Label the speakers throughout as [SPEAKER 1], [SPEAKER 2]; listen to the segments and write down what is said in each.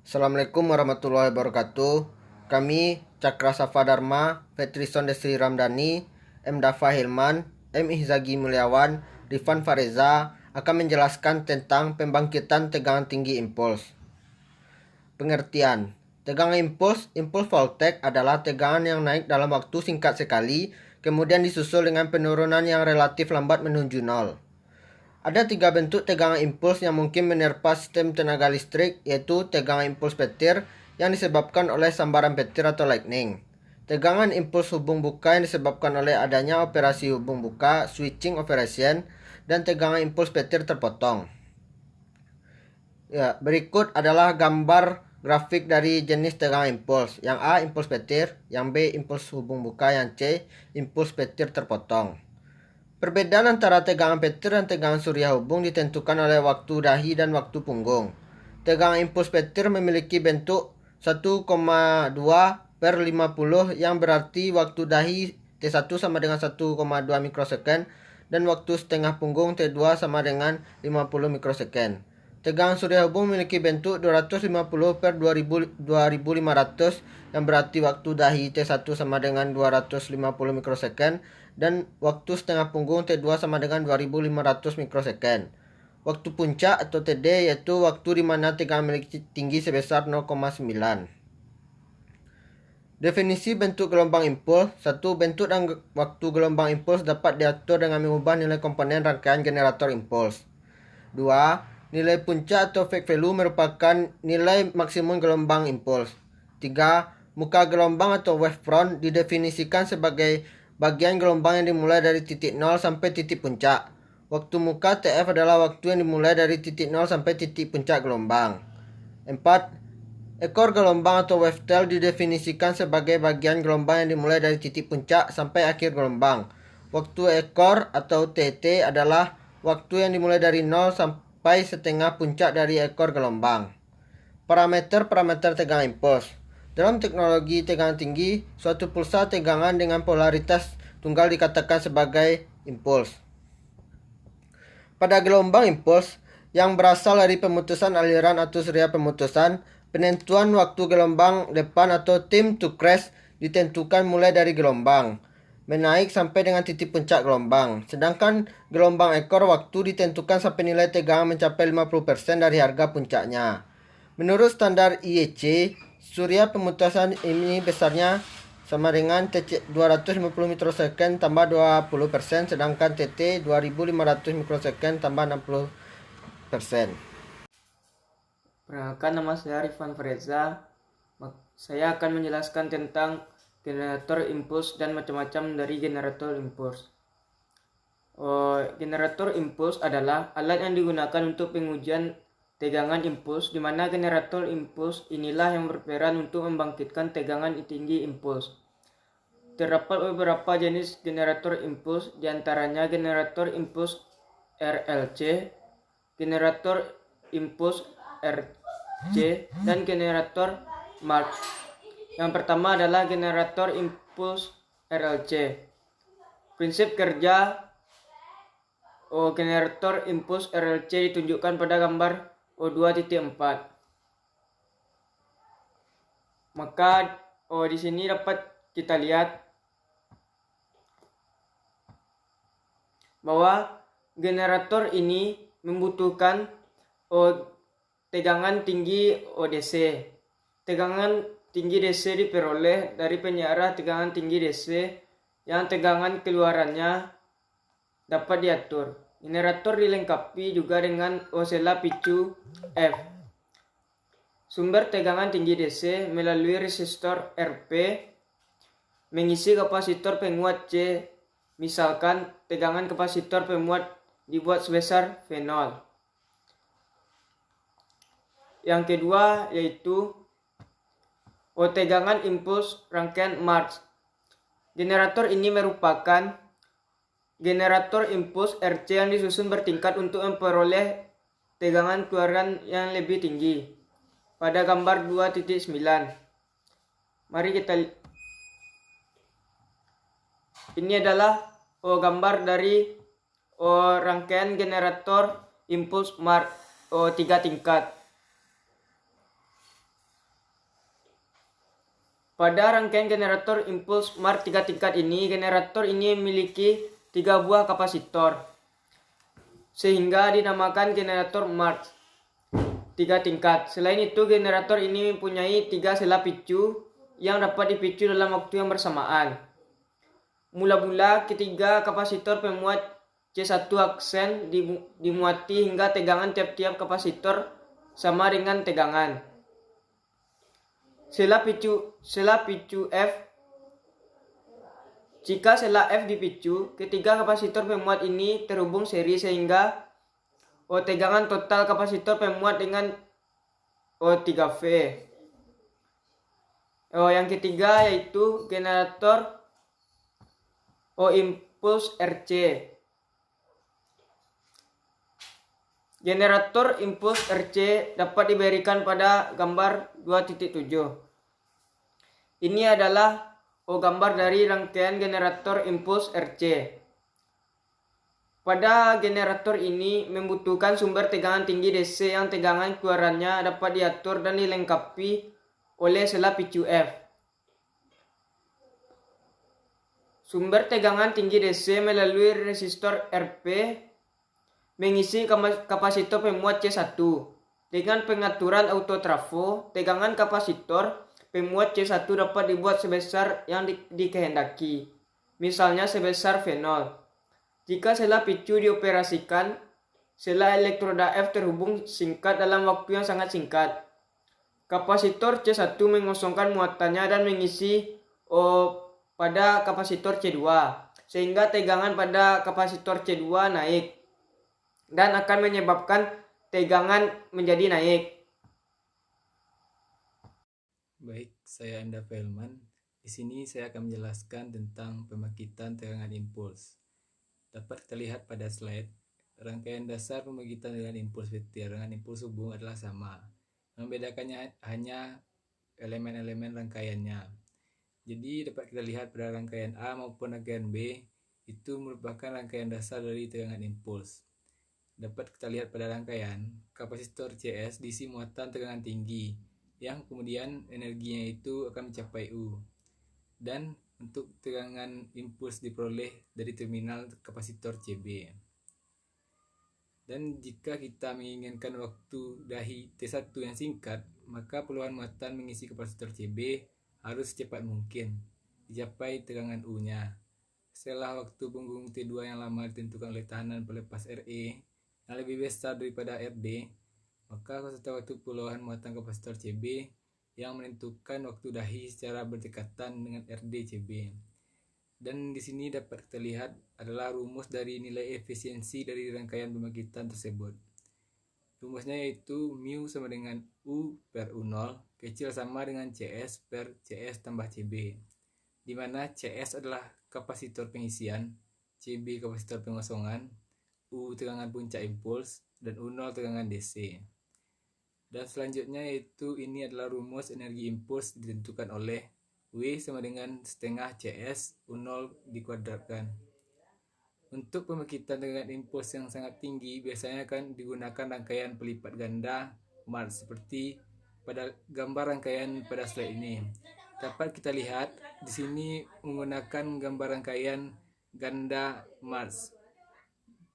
[SPEAKER 1] Assalamualaikum warahmatullahi wabarakatuh. Kami Cakra Safa Dharma, Petrison Desri Ramdhani, M. Dafa Hilman, M. Ihzagi Mulyawan, Rifan Fareza akan menjelaskan tentang pembangkitan tegangan tinggi impuls. Pengertian: tegangan impuls voltage adalah tegangan yang naik dalam waktu singkat sekali, kemudian disusul dengan penurunan yang relatif lambat menuju nol. Ada 3 bentuk tegangan impuls yang mungkin menerpa sistem tenaga listrik, yaitu tegangan impuls petir yang disebabkan oleh sambaran petir atau lightning, tegangan impuls hubung buka yang disebabkan oleh adanya operasi hubung buka switching operation, dan tegangan impuls petir terpotong. Berikut adalah gambar grafik dari jenis tegangan impuls. Yang A, impuls petir; yang B, impuls hubung buka; yang C, impuls petir terpotong. Perbedaan antara tegangan petir dan tegangan surya hubung ditentukan oleh waktu dahi dan waktu punggung. Tegangan impuls petir memiliki bentuk 1,2 per 50 yang berarti waktu dahi T1 sama dengan 1,2 mikrosecond dan waktu setengah punggung T2 sama dengan 50 mikrosecond. Tegangan surya hubung memiliki bentuk 250 per 2500 yang berarti waktu dahi T1 sama dengan 250 mikrosecond dan waktu setengah punggung T2 sama dengan 2500 mikrosecond. Waktu puncak atau TD yaitu waktu di mana tegangan memiliki tinggi sebesar 0,9. Definisi bentuk gelombang impuls. 1. Bentuk dan waktu gelombang impuls dapat diatur dengan mengubah nilai komponen rangkaian generator impuls. 2. Nilai puncak atau peak value merupakan nilai maksimum gelombang impuls. 3. Muka gelombang atau wavefront didefinisikan sebagai bagian gelombang yang dimulai dari titik 0 sampai titik puncak. Waktu muka TF adalah waktu yang dimulai dari titik 0 sampai titik puncak gelombang. 4. Ekor gelombang atau wavetail didefinisikan sebagai bagian gelombang yang dimulai dari titik puncak sampai akhir gelombang. Waktu ekor atau TT adalah waktu yang dimulai dari 0 sampai setengah puncak dari ekor gelombang. Parameter tegangan impuls. Dalam teknologi tegangan tinggi, suatu pulsa tegangan dengan polaritas tunggal dikatakan sebagai impuls. Pada gelombang impuls yang berasal dari pemutusan aliran atau surya pemutusan, penentuan waktu gelombang depan atau time to crash ditentukan mulai dari gelombang menaik sampai dengan titik puncak gelombang. Sedangkan gelombang ekor waktu ditentukan sampai nilai tegangan mencapai 50% dari harga puncaknya. Menurut standar IEC, surya pemutusan ini besarnya sama dengan TC 250 mikrosecond tambah 20%, sedangkan TT 2500 mikrosecond tambah 60%.
[SPEAKER 2] Perkenalkan, nama saya Rifan Fareza. Saya akan menjelaskan tentang generator impuls dan macam-macam dari generator impuls. Generator impuls adalah alat yang digunakan untuk pengujian tegangan impuls, di mana generator impuls inilah yang berperan untuk membangkitkan tegangan tinggi impuls. Terdapat beberapa jenis generator impuls, diantaranya generator impuls RLC, generator impuls RC, dan generator March. Yang pertama adalah generator impuls RLC. Prinsip kerja generator impuls RLC ditunjukkan pada gambar O2.4. Maka di sini dapat kita lihat bahwa generator ini membutuhkan tegangan tinggi DC. Tegangan tinggi DC diperoleh dari penyiar tegangan tinggi DC yang tegangan keluarannya dapat diatur. Generator dilengkapi juga dengan oscilla picu F. Sumber tegangan tinggi DC melalui resistor RP mengisi kapasitor penguat C. Misalkan tegangan kapasitor penguat dibuat sebesar V0. Yang kedua yaitu tegangan impuls rangkaian March. Generator ini merupakan generator impuls RC yang disusun bertingkat untuk memperoleh tegangan keluaran yang lebih tinggi. Pada gambar 2.9. Mari kita ini adalah gambar dari rangkaian generator impuls March 3 tingkat. Pada rangkaian generator impuls Mars 3 tingkat ini, generator ini memiliki 3 buah kapasitor, sehingga dinamakan generator Mars 3 tingkat. Selain itu, generator ini mempunyai 3 sela picu yang dapat dipicu dalam waktu yang bersamaan. Mula-mula, ketiga kapasitor pemuat C1 aksen dimuati hingga tegangan tiap-tiap kapasitor sama dengan tegangan. Sela picu F. Jika sela F dipicu, ketiga kapasitor pemuat ini terhubung seri sehingga tegangan total kapasitor pemuat dengan 3V. Yang ketiga yaitu generator impuls RC. Generator impuls RC dapat diberikan pada gambar 2.7. Ini adalah gambar dari rangkaian generator impuls RC. Pada generator ini membutuhkan sumber tegangan tinggi DC yang tegangan keluarannya dapat diatur dan dilengkapi oleh sela picu F. Sumber tegangan tinggi DC melalui resistor RP mengisi kapasitor pemuat C1. Dengan pengaturan autotrafo, tegangan kapasitor pemuat C1 dapat dibuat sebesar yang dikehendaki, misalnya sebesar V0. Jika sela picu dioperasikan, sela elektroda F terhubung singkat dalam waktu yang sangat singkat. Kapasitor C1 mengosongkan muatannya dan mengisi pada kapasitor C2, sehingga tegangan pada kapasitor C2 naik dan akan menyebabkan tegangan menjadi naik.
[SPEAKER 3] Baik, saya Enda Felman. Di sini saya akan menjelaskan tentang pembangkitan tegangan impuls. Dapat kita lihat pada slide, rangkaian dasar pembangkitan tegangan impuls petir dengan impuls hubung adalah sama. Membedakannya hanya elemen-elemen rangkaiannya. Jadi dapat kita lihat pada rangkaian A maupun rangkaian B itu merupakan rangkaian dasar dari tegangan impuls. Dapat kita lihat pada rangkaian kapasitor CS diisi muatan tegangan tinggi yang kemudian energinya itu akan mencapai U. Dan untuk tegangan impuls diperoleh dari terminal kapasitor CB. Dan jika kita menginginkan waktu dahi T1 yang singkat, maka peluang muatan mengisi kapasitor CB harus secepat mungkin dicapai tegangan U-nya. Setelah waktu punggung T2 yang lama ditentukan oleh tahanan pelepas RE yang lebih besar daripada RD, maka waktu peluang muatan kapasitor CB yang menentukan waktu dahi secara berdekatan dengan RD CB. Dan di sini dapat kita lihat adalah rumus dari nilai efisiensi dari rangkaian pembangkitan tersebut. Rumusnya yaitu mu sama dengan U per U0 kecil sama dengan CS per CS tambah CB, di mana CS adalah kapasitor pengisian, CB kapasitor pengosongan, U tegangan puncak impuls, dan U0 tegangan DC. Dan selanjutnya yaitu ini adalah rumus energi impuls ditentukan oleh W sama dengan setengah CS U0 dikuadratkan. Untuk pembangkitan tegangan impuls yang sangat tinggi biasanya akan digunakan rangkaian pelipat ganda Mars seperti pada gambar rangkaian pada slide ini. Dapat kita lihat di sini menggunakan gambar rangkaian ganda Mars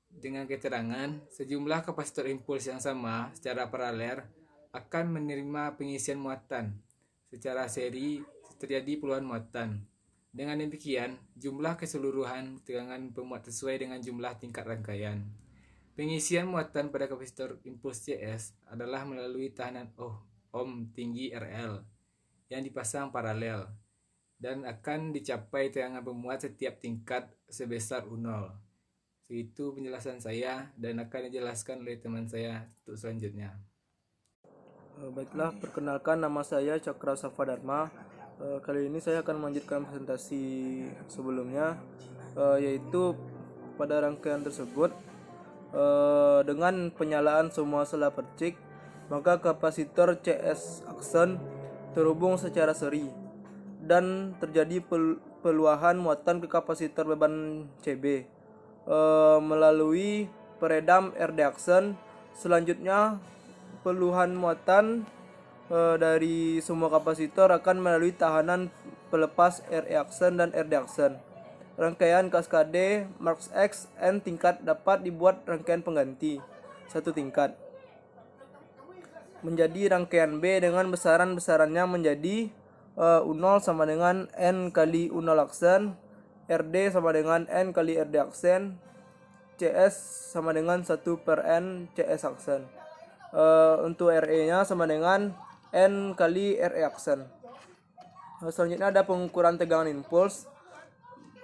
[SPEAKER 3] dengan keterangan sejumlah kapasitor impuls yang sama secara paralel akan menerima pengisian muatan secara seri terjadi puluhan muatan. Dengan demikian, jumlah keseluruhan tegangan pemuat sesuai dengan jumlah tingkat rangkaian. Pengisian muatan pada kapasitor impuls CS adalah melalui tahanan ohm tinggi RL yang dipasang paralel dan akan dicapai tegangan pemuat setiap tingkat sebesar U0. Itu penjelasan saya dan akan dijelaskan oleh teman saya untuk selanjutnya.
[SPEAKER 4] Baiklah, perkenalkan nama saya Cakra Safadharma. Kali ini saya akan melanjutkan presentasi sebelumnya, yaitu pada rangkaian tersebut dengan penyalaan semua sela percik, maka kapasitor CS aksen terhubung secara seri dan terjadi peluahan muatan ke kapasitor beban CB melalui peredam RD aksen. Selanjutnya peluahan muatan dari semua kapasitor akan melalui tahanan pelepas R-Reaction dan R-Reaction. Rangkaian kaskade Marx X N tingkat dapat dibuat rangkaian pengganti satu tingkat menjadi rangkaian B dengan besaran-besarannya menjadi U0 sama dengan N kali U0 aksen, RD sama dengan N kali RD aksen, CS sama dengan 1 per N CS aksen. Untuk RE nya sama dengan N kali RE aksen. Selanjutnya ada pengukuran tegangan impuls.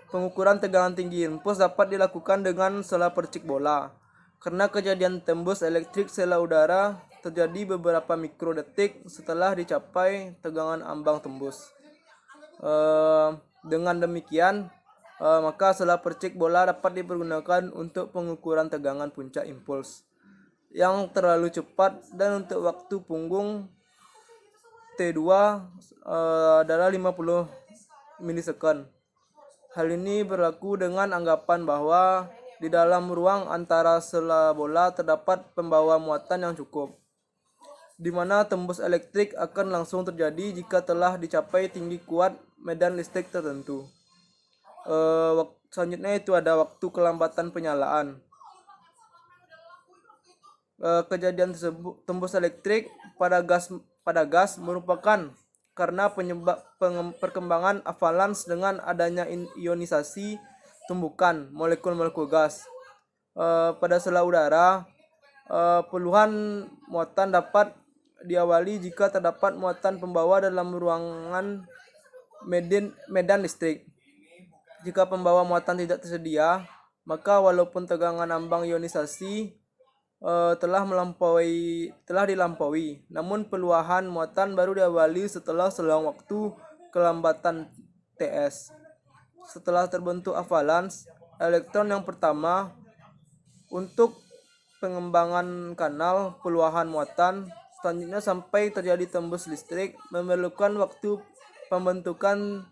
[SPEAKER 4] Pengukuran tegangan tinggi impuls dapat dilakukan dengan sela percik bola. Karena kejadian tembus elektrik sela udara terjadi beberapa mikrodetik setelah dicapai tegangan ambang tembus. Dengan demikian, maka sela percik bola dapat dipergunakan untuk pengukuran tegangan puncak impuls yang terlalu cepat dan untuk waktu punggung T2 adalah 50 milisekund. Hal ini berlaku dengan anggapan bahwa di dalam ruang antara sela bola terdapat pembawa muatan yang cukup, di mana tembus elektrik akan langsung terjadi jika telah dicapai tinggi kuat medan listrik tertentu. Selanjutnya itu ada waktu kelambatan penyalaan. Kejadian tersebut tembus elektrik pada gas merupakan karena perkembangan avalans dengan adanya ionisasi tumbukan molekul-molekul gas. Pada sela udara, puluhan muatan dapat diawali jika terdapat muatan pembawa dalam ruangan medan listrik. Jika pembawa muatan tidak tersedia, maka walaupun tegangan ambang ionisasi telah dilampaui, namun peluahan muatan baru diawali setelah selang waktu kelambatan TS. Setelah terbentuk avalans, elektron yang pertama untuk pengembangan kanal peluahan muatan selanjutnya sampai terjadi tembus listrik memerlukan waktu pembentukan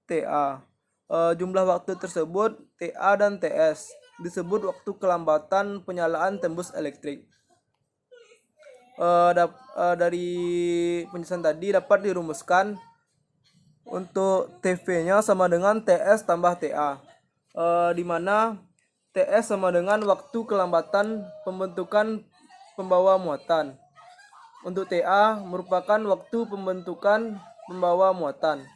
[SPEAKER 4] TA. Jumlah waktu tersebut TA dan TS disebut waktu kelambatan penyalaan tembus elektrik. Dari penjelasan tadi dapat dirumuskan untuk TV-nya sama dengan TS tambah TA, di mana TS sama dengan waktu kelambatan pembentukan pembawa muatan. Untuk TA merupakan waktu pembentukan pembawa muatan.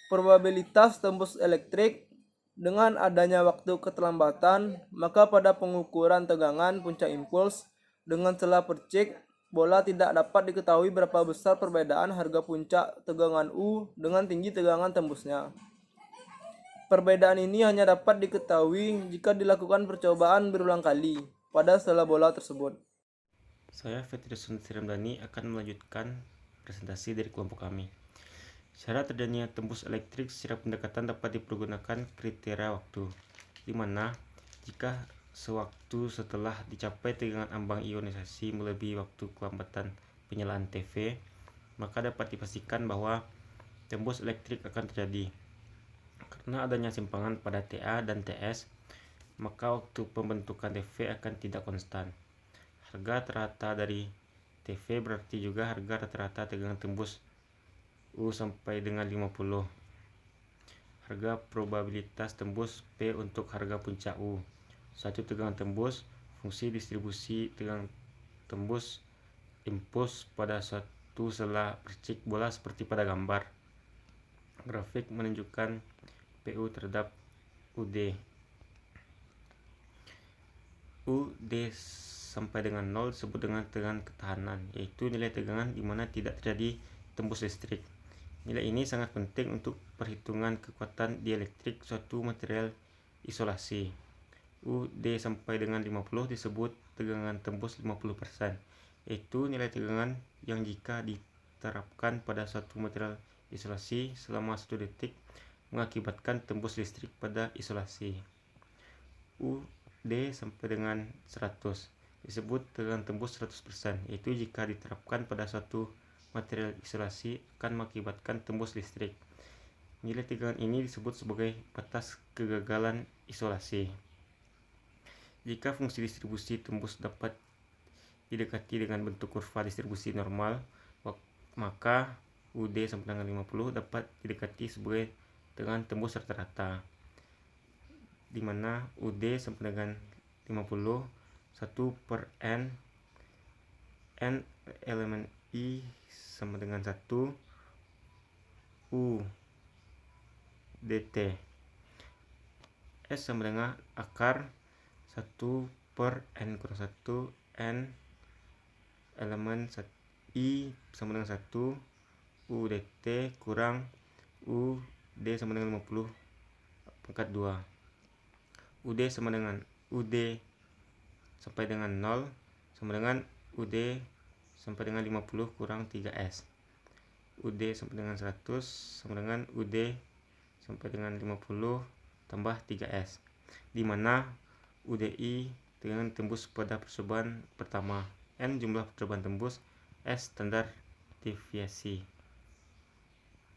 [SPEAKER 4] Probabilitas tembus elektrik dengan adanya waktu keterlambatan, maka pada pengukuran tegangan puncak impuls dengan sela percik bola tidak dapat diketahui berapa besar perbedaan harga puncak tegangan U dengan tinggi tegangan tembusnya. Perbedaan ini hanya dapat diketahui jika dilakukan percobaan berulang kali pada sela bola tersebut.
[SPEAKER 5] Saya Fetriusun Siramdani akan melanjutkan presentasi dari kelompok kami. Syarat terjadinya tembus elektrik secara pendekatan dapat dipergunakan kriteria waktu, di mana jika sewaktu setelah dicapai tegangan ambang ionisasi melebihi waktu kelambatan penyalaan TV, maka dapat dipastikan bahwa tembus elektrik akan terjadi. Karena adanya simpangan pada TA dan TS, maka waktu pembentukan TV akan tidak konstan. Harga rata dari TV berarti juga harga rata-rata tegangan tembus U sampai dengan 50. Harga probabilitas tembus P untuk harga puncak U. Satu tegangan tembus, fungsi distribusi tegangan tembus impuls pada suatu sela percik bola seperti pada gambar. Grafik menunjukkan PU terhadap UD. UD sampai dengan 0 disebut dengan tegangan ketahanan, yaitu nilai tegangan di mana tidak terjadi tembus listrik. Nilai ini sangat penting untuk perhitungan kekuatan dielektrik suatu material isolasi. UD sampai dengan 50 disebut tegangan tembus 50%, yaitu nilai tegangan yang jika diterapkan pada suatu material isolasi selama 1 detik mengakibatkan tembus listrik pada isolasi. UD sampai dengan 100 disebut tegangan tembus 100%, yaitu jika diterapkan pada suatu material isolasi akan mengakibatkan tembus listrik. Nilai tegangan ini disebut sebagai batas kegagalan isolasi. Jika fungsi distribusi tembus dapat didekati dengan bentuk kurva distribusi normal, maka UD sama dengan 50 dapat didekati sebagai dengan tembus rata-rata, di mana UD sama dengan 50 1 per N elemen I sama dengan 1 U dt. S sama dengan akar 1 per N kurang 1 N elemen I sama dengan 1 U dt kurang U D sama dengan 50 pangkat 2. UD sama dengan UD sampai dengan 0 sama dengan UD sampai dengan 50 kurang 3S. UD sampai dengan 100 sama dengan UD sampai dengan 50 tambah 3S, di mana UDI dengan tembus pada percobaan pertama, N jumlah percobaan tembus, S standar deviasi.